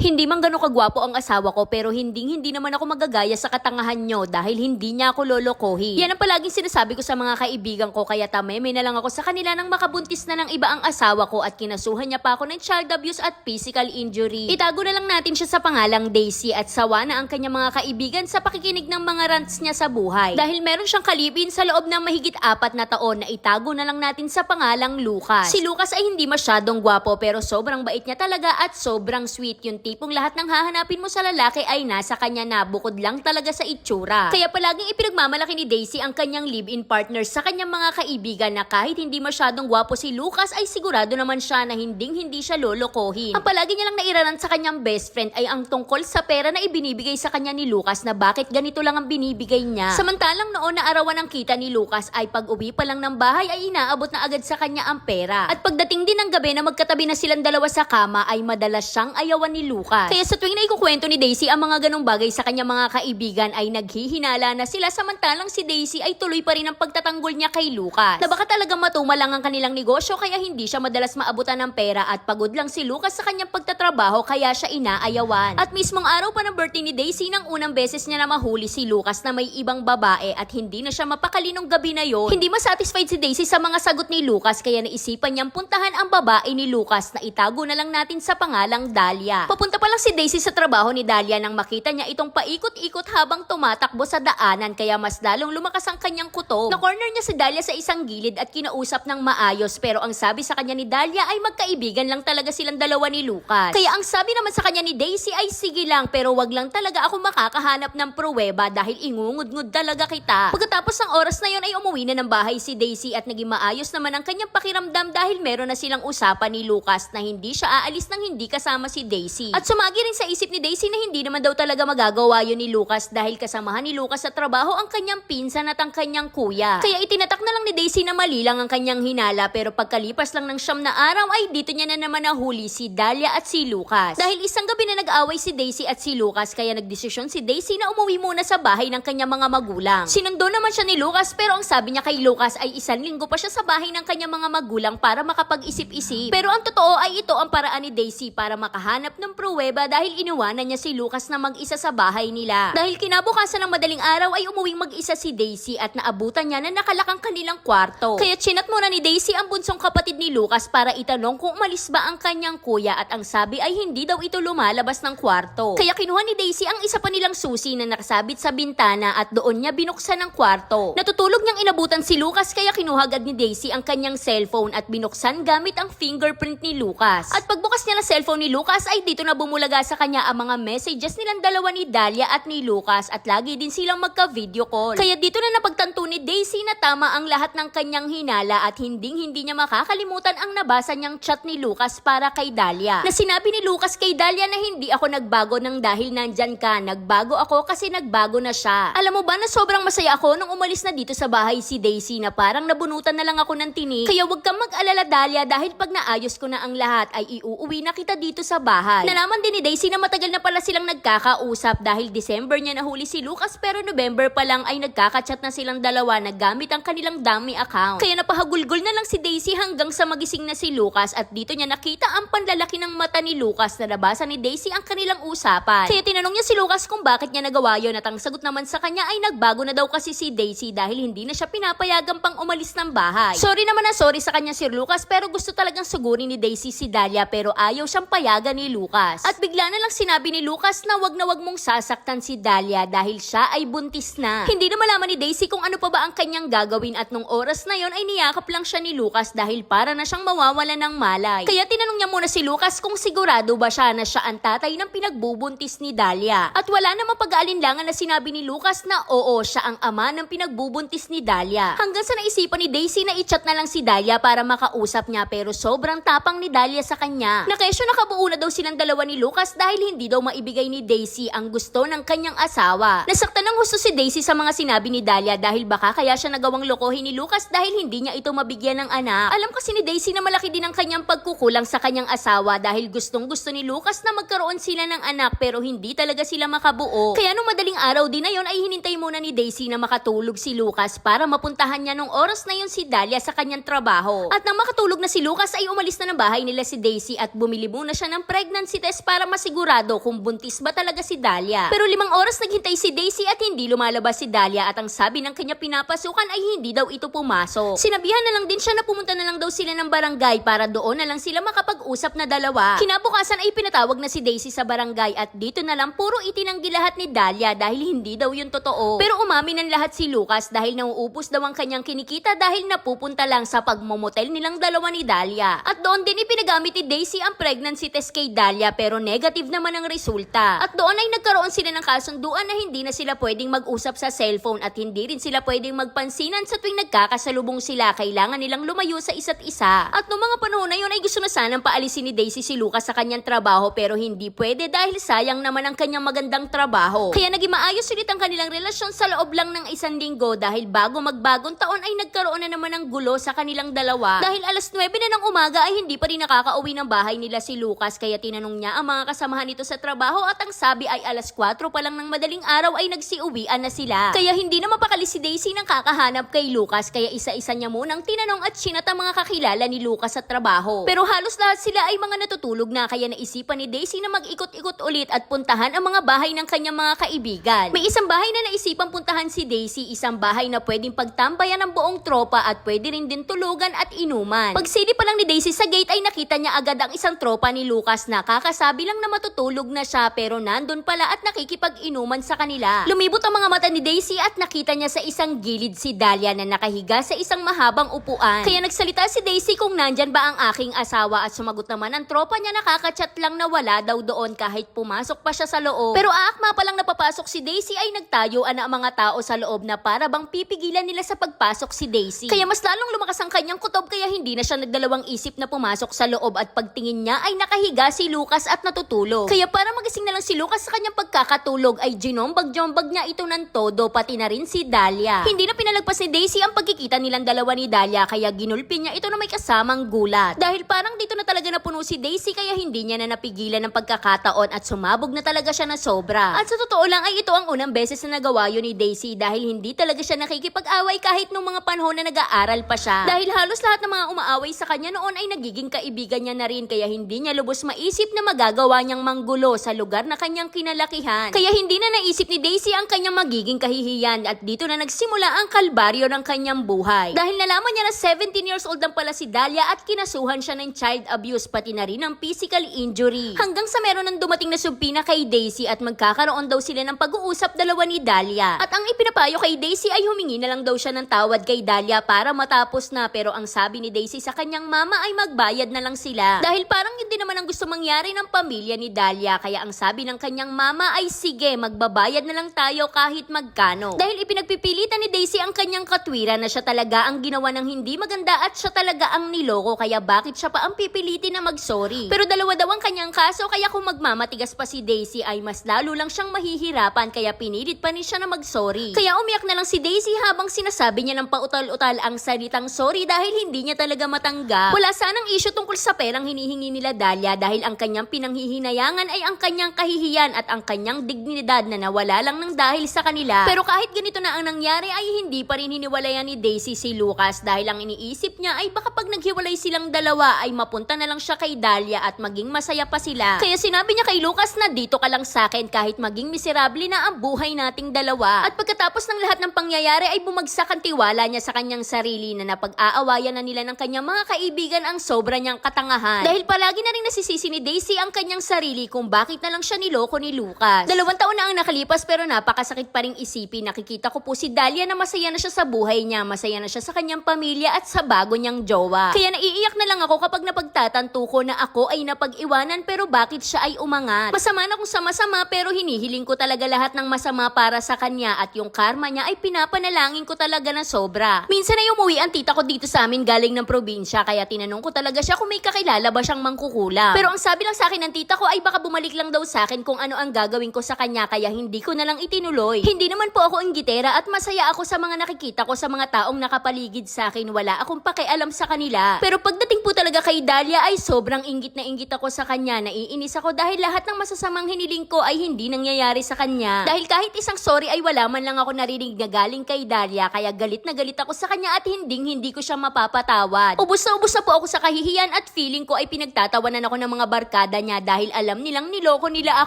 Hindi man gano'ng kagwapo ang asawa ko pero hindi naman ako magagaya sa katangahan nyo dahil hindi niya ako lolokohin. Yan ang palaging sinasabi ko sa mga kaibigan ko kaya tameme na lang ako sa kanila nang makabuntis na ng iba ang asawa ko at kinasuhan niya pa ako ng child abuse at physical injury. Itago na lang natin siya sa pangalang Daisy at sawa na ang kanyang mga kaibigan sa pakikinig ng mga rants niya sa buhay. Dahil meron siyang kalipin sa loob ng mahigit 4 na taon na itago na lang natin sa pangalang Lucas. Si Lucas ay hindi masyadong gwapo pero sobrang bait niya talaga at sobrang sweet. Yung tipong lahat ng hahanapin mo sa lalaki ay nasa kanya na bukod lang talaga sa itsura. Kaya palaging ipinagmamalaki ni Daisy ang kanyang live-in partner sa kanyang mga kaibigan na kahit hindi masyadong gwapo si Lucas ay sigurado naman siya na hindi siya lolokohin. Ang palagi niya lang nairaran sa kanyang best friend ay ang tungkol sa pera na ibinibigay sa kanya ni Lucas na bakit ganito lang ang binibigay niya. Samantalang noon na arawan ng kita ni Lucas ay pag uwi pa lang ng bahay ay inaabot na agad sa kanya ang pera. At pagdating din ng gabi na magkatabi na silang dalawa sa kama ay madalas siyang ayawan ni Lucas. Kaya sa tuwing na ikukwento ni Daisy ang mga ganong bagay sa kanyang mga kaibigan ay naghihinala na sila samantalang si Daisy ay tuloy pa rin ang pagtatanggol niya kay Lucas. Na baka talagang matuma lang ang kanilang negosyo kaya hindi siya madalas maabutan ng pera at pagod lang si Lucas sa kanyang pagtatrabaho kaya siya inaayawan. At mismong araw pa ng birthday ni Daisy nang unang beses niya na mahuli si Lucas na may ibang babae at hindi na siya mapakali nung gabi na yon. Hindi masatisfied si Daisy sa mga sagot ni Lucas kaya naisipan niyang puntahan ang babae ni Lucas na itago na lang natin sa pangalang Dalia. Papunta pa lang si Daisy sa trabaho ni Dalia nang makita niya itong paikot-ikot habang tumatakbo sa daanan kaya mas lalong lumakas ang kanyang kutob. Na-corner niya si Dalia sa isang gilid at kinausap ng maayos pero ang sabi sa kanya ni Dalia ay magkaibigan lang talaga silang dalawa ni Lucas. Kaya ang sabi naman sa kanya ni Daisy ay sige lang pero wag lang talaga ako makakahanap ng pruweba dahil ingungud-ngud talaga kita. Pagkatapos ng oras na yon ay umuwi na ng bahay si Daisy at naging maayos naman ang kanyang pakiramdam dahil meron na silang usapan ni Lucas na hindi siya aalis nang hindi kasama si Daisy. At sumagi rin sa isip ni Daisy na hindi naman daw talaga magagawa yun ni Lucas dahil kasamahan ni Lucas sa trabaho ang kanyang pinsan at ang kanyang kuya. Kaya itinatak na lang ni Daisy na mali lang ang kanyang hinala pero pagkalipas lang ng 9 na araw ay dito niya na naman nahuli si Dalia at si Lucas. Dahil isang gabi na nag-away si Daisy at si Lucas kaya nagdesisyon si Daisy na umuwi muna sa bahay ng kanyang mga magulang. Sinundo naman siya ni Lucas pero ang sabi niya kay Lucas ay 1 linggo pa siya sa bahay ng kanyang mga magulang para makapag-isip-isip. Pero ang totoo ay ito ang paraan ni Daisy para makahanap ng pruweba dahil iniwanan niya si Lucas na mag-isa sa bahay nila. Dahil kinabukasan ng madaling araw ay umuwing mag-isa si Daisy at naabutan niya na nakalakang kanilang kwarto. Kaya chinat muna ni Daisy ang bunsong kapatid ni Lucas para itanong kung umalis ba ang kanyang kuya at ang sabi ay hindi daw ito lumalabas ng kwarto. Kaya kinuha ni Daisy ang isa pa nilang susi na nakasabit sa bintana at doon niya binuksan ang kwarto. Natutulog niyang inabutan si Lucas kaya kinuha agad ni Daisy ang kanyang cellphone at binuksan gamit ang fingerprint ni Lucas. At pagbukas niya ng cellphone ni Lucas ay dito na bumulaga sa kanya ang mga messages nilang dalawa ni Dalia at ni Lucas at lagi din silang magka-video call. Kaya dito na napagtanto ni Daisy na tama ang lahat ng kanyang hinala at hindi niya makakalimutan ang nabasa niyang chat ni Lucas para kay Dalia. Na sinabi ni Lucas kay Dalia na hindi ako nagbago nang dahil nandyan ka. Nagbago ako kasi nagbago na siya. Alam mo ba na sobrang masaya ako nung umalis na dito sa bahay si Daisy na parang nabunutan na lang ako ng tinik. Kaya wag kang mag-alala Dalia dahil pag naayos ko na ang lahat ay iuuwi na kita dito sa bahay. Nalaman din ni Daisy na matagal na pala silang nagkakausap dahil December niya nahuli si Lucas pero November pa lang ay nagkakachat na silang dalawa na gamit ang kanilang dummy account. Kaya napahagulgol na lang si Daisy hanggang sa magising na si Lucas at dito niya nakita ang panlalaki ng mata ni Lucas na nabasa ni Daisy ang kanilang usapan. Kaya tinanong niya si Lucas kung bakit niya nagawa yun at ang sagot naman sa kanya ay nagbago na daw kasi si Daisy dahil hindi na siya pinapayagan pang umalis ng bahay. Sorry naman na sorry sa kanya si Lucas pero gusto talagang sugurin ni Daisy si Dalia pero ayaw siyang payagan ni Lucas. At bigla na lang sinabi ni Lucas na wag mong sasaktan si Dalia dahil siya ay buntis na. Hindi na malaman ni Daisy kung ano pa ba ang kanyang gagawin at nung oras na yon ay niyakap lang siya ni Lucas dahil para na siyang mawawala ng malay. Kaya tinanong niya muna si Lucas kung sigurado ba siya na siya ang tatay ng pinagbubuntis ni Dalia. At wala namang pag-aalinlangan na sinabi ni Lucas na oo, siya ang ama ng pinagbubuntis ni Dalia. Hanggang sa naisipan ni Daisy na i-chat na lang si Dalia para makausap niya pero sobrang tapang ni Dalia sa kanya. Na kesyo nakabuo na daw silang dalawa ni Lucas dahil hindi daw maibigay ni Daisy ang gusto ng kanyang asawa. Nasaktan ng husto si Daisy sa mga sinabi ni Dalia dahil baka kaya siya nagawang lokohin ni Lucas dahil hindi niya ito mabigyan ng anak. Alam kasi ni Daisy na malaki din ang kanyang pagkukulang sa kanyang asawa dahil gustong-gusto ni Lucas na magkaroon sila ng anak pero hindi talaga sila makabuo. Kaya nung madaling araw din na yon ay hinintay muna ni Daisy na makatulog si Lucas para mapuntahan niya nung oras na yon si Dalia sa kanyang trabaho. At nang makatulog na si Lucas ay umalis na ng bahay nila si Daisy at bumili muna siya ng pregnancy test test para masigurado kung buntis ba talaga si Dalia. Pero 5 oras naghintay si Daisy at hindi lumalabas si Dalia at ang sabi ng kanya pinapasukan ay hindi daw ito pumasok. Sinabihan na lang din siya na pumunta na lang daw sila ng barangay para doon na lang sila makapag-usap na dalawa. Kinabukasan ay pinatawag na si Daisy sa barangay at dito na lang puro itinanggi lahat ni Dalia dahil hindi daw yun totoo. Pero umamin ng lahat si Lucas dahil nauubos daw ang kanyang kinikita dahil napupunta lang sa pagmomotel nilang dalawa ni Dalia. At doon din ipinagamit ni Daisy ang pregnancy test kay Dalia pero negative naman ang resulta. At doon ay nagkaroon sila ng kasunduan na hindi na sila pwedeng mag-usap sa cellphone at hindi rin sila pwedeng magpansinan sa tuwing nagkakasalubong sila. Kailangan nilang lumayo sa isa't isa. At noong mga panahon na yun ay gusto na sanang paalisin ni Daisy si Lucas sa kanyang trabaho pero hindi pwede dahil sayang naman ang kanyang magandang trabaho. Kaya naging maayos ulit ang kanilang relasyon sa loob lang ng 1 linggo dahil bago magbagong taon ay nagkaroon na naman ng gulo sa kanilang dalawa. Dahil alas 9 na ng umaga ay hindi pa rin nakakauwi ng bahay nila si Lucas kaya tinanong niya ang mga kasamahan nito sa trabaho at ang sabi ay alas 4 pa lang ng madaling araw ay nagsiuwian na sila. Kaya hindi na mapakali si Daisy ng kakahanap kay Lucas kaya isa-isa niya munang tinanong at sinat ang mga kakilala ni Lucas sa trabaho. Pero halos lahat sila ay mga natutulog na kaya naisipan ni Daisy na mag-ikot-ikot ulit at puntahan ang mga bahay ng kanyang mga kaibigan. May isang bahay na naisipan puntahan si Daisy, isang bahay na pwedeng pagtambayan ng buong tropa at pwede rin din tulugan at inuman. Pagsilip pa lang ni Daisy sa gate ay nakita niya agad ang isang tropa ni Lucas na kakasabi lang na matutulog na siya pero nandun pala at nakikipag-inuman sa kanila. Lumibot ang mga mata ni Daisy at nakita niya sa isang gilid si Dalia na nakahiga sa isang mahabang upuan. Kaya nagsalita si Daisy kung nandyan ba ang aking asawa at sumagot naman ang tropa niya na kakachat lang na wala daw doon kahit pumasok pa siya sa loob. Pero aakma pa lang napapasok si Daisy ay nagtayuan na ang mga tao sa loob na para bang pipigilan nila sa pagpasok si Daisy. Kaya mas lalong lumakas ang kanyang kutob kaya hindi na siya nagdalawang isip na pumasok sa loob at pagtingin niya ay nakahiga si Lucas at natutulog. Kaya para magising na lang si Lucas sa kanyang pagkakatulog ay ginombag-jombag niya ito ng todo pati na rin si Dalia. Hindi na pinalagpas ni Daisy ang pagkikita nilang dalawa ni Dalia kaya ginulpi niya ito na may kasamang gulat. Dahil parang dito na talaga napuno si Daisy kaya hindi niya na napigilan ng pagkakataon at sumabog na talaga siya na sobra. At sa totoo lang ay ito ang unang beses na nagawa yun ni Daisy dahil hindi talaga siya nakikipag-away kahit nung mga panahon na nag-aaral pa siya. Dahil halos lahat ng mga umaaway sa kanya noon ay nagiging kaibigan niya na rin kaya hindi niya lubos maisip na magagawa niyang manggulo sa lugar na kanyang kinalakihan. Kaya hindi na naisip ni Daisy ang kanyang magiging kahihiyan at dito na nagsimula ang kalbaryo ng kanyang buhay. Dahil nalaman niya na 17 years old lang pala si Dalia at kinasuhan siya ng child abuse pati na rin ng physical injury. Hanggang sa meron ng dumating na subpina kay Daisy at magkakaroon daw sila ng pag-uusap dalawa ni Dalia. At ang ipinapayo kay Daisy ay humingi na lang daw siya ng tawad kay Dalia para matapos na pero ang sabi ni Daisy sa kanyang mama ay magbayad na lang sila. Dahil parang yun din naman ang gusto mangyari ng pamilya ni Dalia kaya ang sabi ng kanyang mama ay sige magbabayad na lang tayo kahit magkano. Dahil ipinagpipilitan ni Daisy ang kanyang katwiran na siya talaga ang ginawa ng hindi maganda at siya talaga ang niloko kaya bakit siya pa ang pipilitin na mag-sorry. Pero dalawa daw ang kanyang kaso kaya kung magmamatigas pa si Daisy ay mas lalo lang siyang mahihirapan kaya pinilit pa ni siya na mag-sorry. Kaya umiyak na lang si Daisy habang sinasabi niya ng pautal-utal ang salitang sorry dahil hindi niya talaga matanggap. Wala sanang issue tungkol sa perang hinihingi nila Dalia dahil ang kanyang pinanghihinayangan ay ang kanyang kahihiyan at ang kanyang dignidad na nawala lang ng dahil sa kanila. Pero kahit ganito na ang nangyari ay hindi pa rin hiniwalayan ni Daisy si Lucas dahil ang iniisip niya ay baka pag naghiwalay silang dalawa ay mapunta na lang siya kay Dalia at maging masaya pa sila. Kaya sinabi niya kay Lucas na dito ka lang sa akin kahit maging miserable na ang buhay nating dalawa. At pagkatapos ng lahat ng pangyayari ay bumagsak ang tiwala niya sa kanyang sarili na napag-aawayan na nila ng kanyang mga kaibigan ang sobra niyang katangahan. Dahil palagi na rin nasisisi ni Daisy ang kanyang sarili kung bakit na lang siya niloko ni Lucas. 2 taon na ang nakalipas pero napakasakit pa ring isipin. Nakikita ko po si Dalia na masaya na siya sa buhay niya, masaya na siya sa kanyang pamilya at sa bago niyang jowa. Kaya naiiyak na lang ako kapag napagtatanto ko na ako ay napag-iwanan pero bakit siya ay umangat. Masama na kung sama-sama pero hinihiling ko talaga lahat ng masama para sa kanya at yung karma niya ay pinapanalangin ko talaga na sobra. Minsan ay umuwi ang tita ko dito sa amin galing ng probinsya kaya tinanong ko talaga siya kung may kakilala ba siyang mangkukulam. Pero ang sabi lang sa akin ng tita ko ay baka bumalik lang daw sa akin kung ano ang gagawin ko sa kanya kaya hindi ko na lang itinuloy. Hindi naman po ako inggitera at masaya ako sa mga nakikita ko sa mga taong nakapaligid sa akin. Wala akong pakialam sa kanila. Pero pagdating po talaga kay Dalia ay sobrang inggit na inggit ako sa kanya. Naiinis ako dahil lahat ng masasamang hiniling ko ay hindi nangyayari sa kanya. Dahil kahit isang sorry ay wala man lang ako narinig na galing kay Dalia kaya galit na galit ako sa kanya at hindi ko siya mapapatawad. Ubus na po ako sa kahihiyan at feeling ko ay pinagtatawanan ako ng mga barkada niya niya dahil alam nilang niloko nila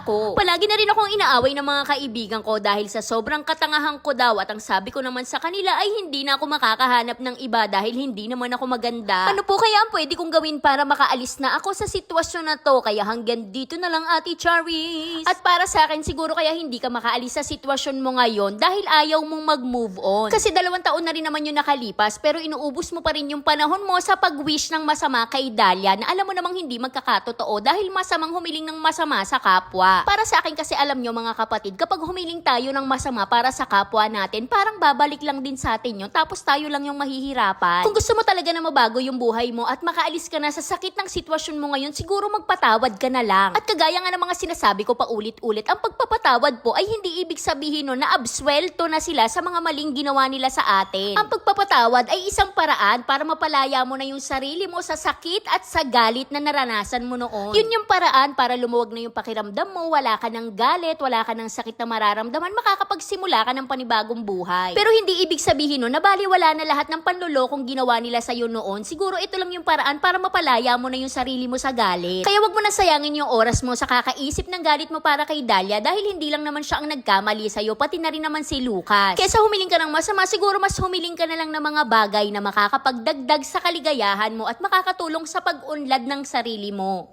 ako. Palagi na rin akong inaaway ng mga kaibigan ko dahil sa sobrang katangahan ko daw at ang sabi ko naman sa kanila ay hindi na ako makakahanap ng iba dahil hindi naman ako maganda. Ano po kaya ang pwede kong gawin para makaalis na ako sa sitwasyon na to? Kaya hanggang dito na lang, Ate Charis. At para sa akin, siguro kaya hindi ka makaalis sa sitwasyon mo ngayon dahil ayaw mong mag-move on. Kasi 2 taon na rin naman yung nakalipas pero inuubos mo pa rin yung panahon mo sa pag-wish ng masama kay Dalia na alam mo namang hindi magkakatotoo dahil masamang humiling ng masama sa kapwa. Para sa akin kasi alam nyo mga kapatid, kapag humiling tayo ng masama para sa kapwa natin, parang babalik lang din sa atin yun tapos tayo lang yung mahihirapan. Kung gusto mo talaga na mabago yung buhay mo at makaalis ka na sa sakit ng sitwasyon mo ngayon, siguro magpatawad ka na lang. At kagaya nga ng mga sinasabi ko pa ulit-ulit, ang pagpapatawad po ay hindi ibig sabihin no na absuelto na sila sa mga maling ginawa nila sa atin. Ang pagpapatawad ay isang paraan para mapalaya mo na yung sarili mo sa sakit at sa galit na naranasan mo noon. Yun yung paraan para lumuwag na yung pakiramdam mo, wala ka ng galit, wala ka ng sakit na mararamdaman, makakapagsimula ka ng panibagong buhay. Pero hindi ibig sabihin no na baliwala na lahat ng panlolokong ginawa nila sa'yo noon. Siguro ito lang yung paraan para mapalaya mo na yung sarili mo sa galit. Kaya wag mo na sayangin yung oras mo sa kakaisip ng galit mo para kay Dalia dahil hindi lang naman siya ang nagkamali sa'yo, pati na rin naman si Lucas. Kesa humiling ka ng masama, siguro mas humiling ka na lang ng mga bagay na makakapagdagdag sa kaligayahan mo at makakatulong sa pag-unlad ng sarili mo.